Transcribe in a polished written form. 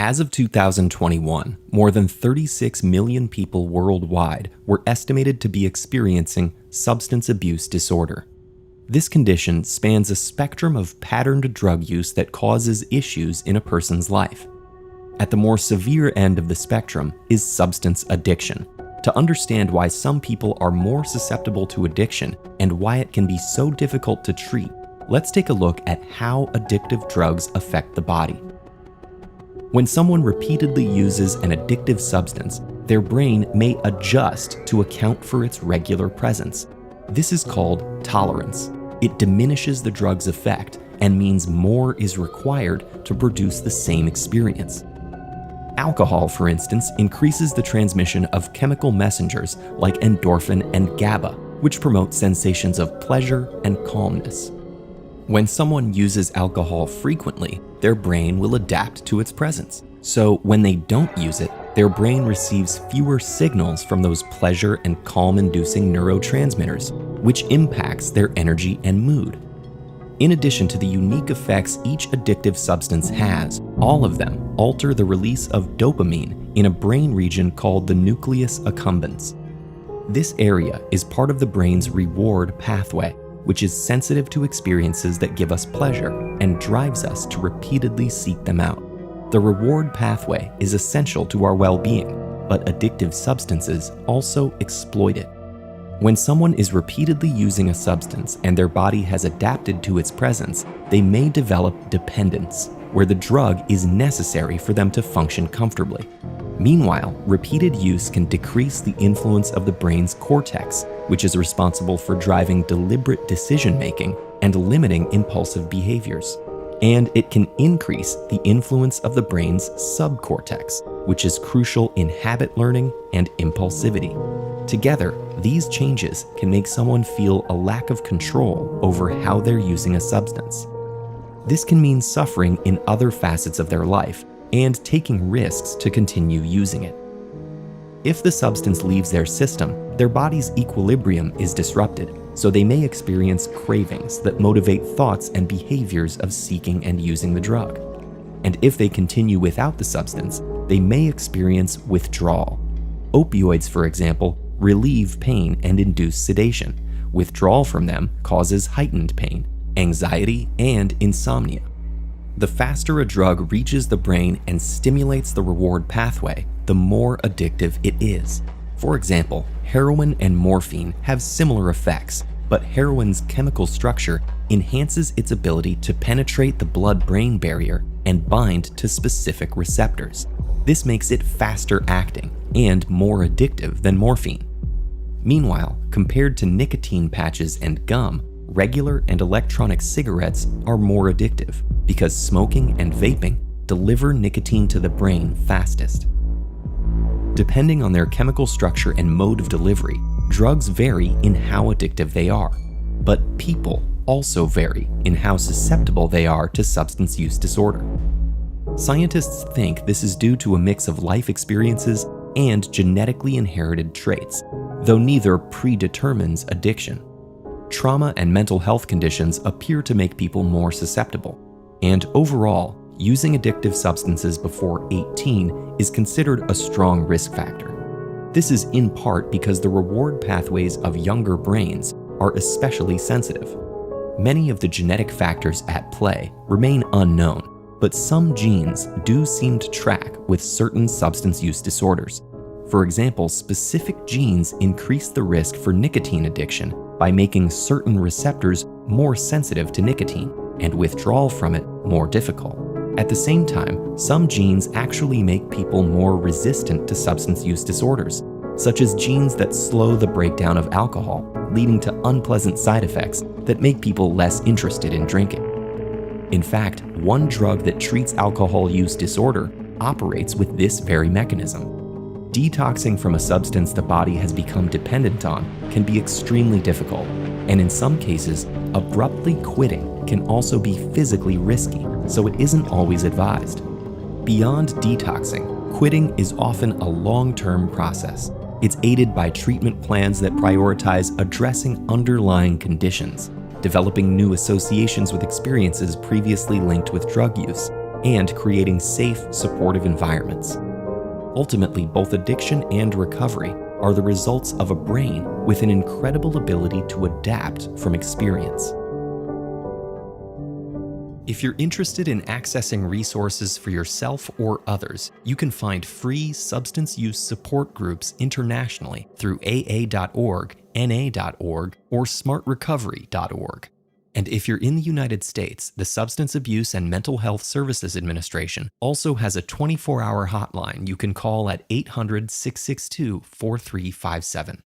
As of 2021, more than 36 million people worldwide were estimated to be experiencing substance abuse disorder. This condition spans a spectrum of patterned drug use that causes issues in a person's life. At the more severe end of the spectrum is substance addiction. To understand why some people are more susceptible to addiction and why it can be so difficult to treat, let's take a look at how addictive drugs affect the body. When someone repeatedly uses an addictive substance, their brain may adjust to account for its regular presence. This is called tolerance. It diminishes the drug's effect and means more is required to produce the same experience. Alcohol, for instance, increases the transmission of chemical messengers like endorphin and GABA, which promote sensations of pleasure and calmness. When someone uses alcohol frequently, their brain will adapt to its presence. So when they don't use it, their brain receives fewer signals from those pleasure and calm-inducing neurotransmitters, which impacts their energy and mood. In addition to the unique effects each addictive substance has, all of them alter the release of dopamine in a brain region called the nucleus accumbens. This area is part of the brain's reward pathway, which is sensitive to experiences that give us pleasure and drives us to repeatedly seek them out. The reward pathway is essential to our well-being, but addictive substances also exploit it. When someone is repeatedly using a substance and their body has adapted to its presence, they may develop dependence, where the drug is necessary for them to function comfortably. Meanwhile, repeated use can decrease the influence of the brain's cortex, which is responsible for driving deliberate decision-making and limiting impulsive behaviors. And it can increase the influence of the brain's subcortex, which is crucial in habit learning and impulsivity. Together, these changes can make someone feel a lack of control over how they're using a substance. This can mean suffering in other facets of their life and taking risks to continue using it. If the substance leaves their system, their body's equilibrium is disrupted, so they may experience cravings that motivate thoughts and behaviors of seeking and using the drug. And if they continue without the substance, they may experience withdrawal. Opioids, for example, relieve pain and induce sedation. Withdrawal from them causes heightened pain, anxiety, and insomnia. The faster a drug reaches the brain and stimulates the reward pathway, the more addictive it is. For example, heroin and morphine have similar effects, but heroin's chemical structure enhances its ability to penetrate the blood-brain barrier and bind to specific receptors. This makes it faster acting and more addictive than morphine. Meanwhile, compared to nicotine patches and gum, regular and electronic cigarettes are more addictive because smoking and vaping deliver nicotine to the brain fastest. Depending on their chemical structure and mode of delivery, drugs vary in how addictive they are. But people also vary in how susceptible they are to substance use disorder. Scientists think this is due to a mix of life experiences and genetically inherited traits, though neither predetermines addiction. Trauma and mental health conditions appear to make people more susceptible, and overall, using addictive substances before 18 is considered a strong risk factor. This is in part because the reward pathways of younger brains are especially sensitive. Many of the genetic factors at play remain unknown, but some genes do seem to track with certain substance use disorders. For example, specific genes increase the risk for nicotine addiction by making certain receptors more sensitive to nicotine and withdrawal from it more difficult. At the same time, some genes actually make people more resistant to substance use disorders, such as genes that slow the breakdown of alcohol, leading to unpleasant side effects that make people less interested in drinking. In fact, one drug that treats alcohol use disorder operates with this very mechanism. Detoxing from a substance the body has become dependent on can be extremely difficult, and in some cases, abruptly quitting can also be physically risky, so it isn't always advised. Beyond detoxing, quitting is often a long-term process. It's aided by treatment plans that prioritize addressing underlying conditions, developing new associations with experiences previously linked with drug use, and creating safe, supportive environments. Ultimately, both addiction and recovery are the results of a brain with an incredible ability to adapt from experience. If you're interested in accessing resources for yourself or others, you can find free substance use support groups internationally through AA.org, NA.org, or smartrecovery.org. And if you're in the United States, the Substance Abuse and Mental Health Services Administration also has a 24-hour hotline you can call at 800-662-4357.